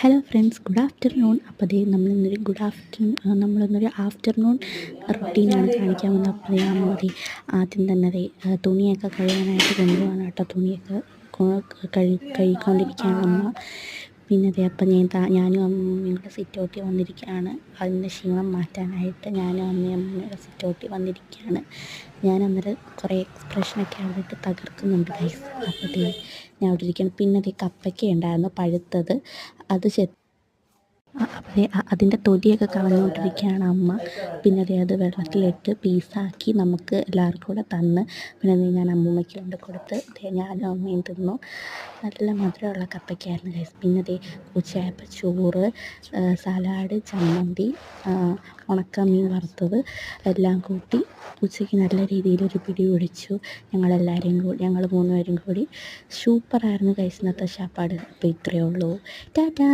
Hello friends, good afternoon. അപ്പോൾ അതേ നമ്മളിന്നൊരു afternoon റൊട്ടീനാണ് കാണിക്കാൻ വന്നത്. അപ്പോൾ അതേ അമ്മ ദേ ആദ്യം തന്നെ തുണിയൊക്കെ കഴുകാനായിട്ട് കൊണ്ടുപോകാൻ കേട്ടോ. തുണിയൊക്കെ കഴുകിക്കൊണ്ടിരിക്കുകയാണ് അമ്മ. പിന്നെ അതേ അപ്പം ഞാനും അമ്മയും കൂടെ സിറ്റൗട്ടിൽ വന്നിരിക്കുകയാണ്. അതിൻ്റെ ക്ഷീണം മാറ്റാനായിട്ട് ഞാനും അമ്മയുടെ സിറ്റൗട്ടിൽ വന്നിരിക്കുകയാണ്. ഞാൻ അന്നേരം കുറേ എക്സ്പ്രഷനൊക്കെ അവിടെ ഇട്ട് തകർക്കുന്നുണ്ട് ഗൈസ്. അപ്പോൾ ദേ ഞാൻ അവിടെ ഇരിക്കുകയാണ്. പിന്നെ അതേ കപ്പയ്ക്ക ഉണ്ടായിരുന്നു പഴുത്തത്, അത് അപ്പോൾ അതിൻ്റെ തൊലിയൊക്കെ കളഞ്ഞുകൊണ്ടിരിക്കുകയാണ് അമ്മ. പിന്നെ അത് വെള്ളത്തിലിട്ട് പീസാക്കി നമുക്ക് എല്ലാവർക്കും കൂടെ തന്ന്. പിന്നെ ഞാൻ അമ്മൂമ്മയ്ക്ക് കൊണ്ട് കൊടുത്ത് ഞാനും അമ്മയും തിന്നു. നല്ല മധുരമുള്ള കപ്പയ്ക്കായിരുന്നു ഗൈസ്. പിന്നെ ഉച്ചയായപ്പോൾ ചോറ്, സലാഡ്, ചമ്മന്തി, ഉണക്കമീൻ വറുത്തത് എല്ലാം കൂട്ടി ഉച്ചയ്ക്ക് നല്ല രീതിയിലൊരു പിടി പിടിച്ചു. ഞങ്ങൾ 3 പേരും കൂടി. സൂപ്പറായിരുന്നു ഗൈസ് ഇന്നത്തെ ശാപ്പാട്. അപ്പോൾ ഇത്രയേ ഉള്ളൂ. ടാറ്റാ.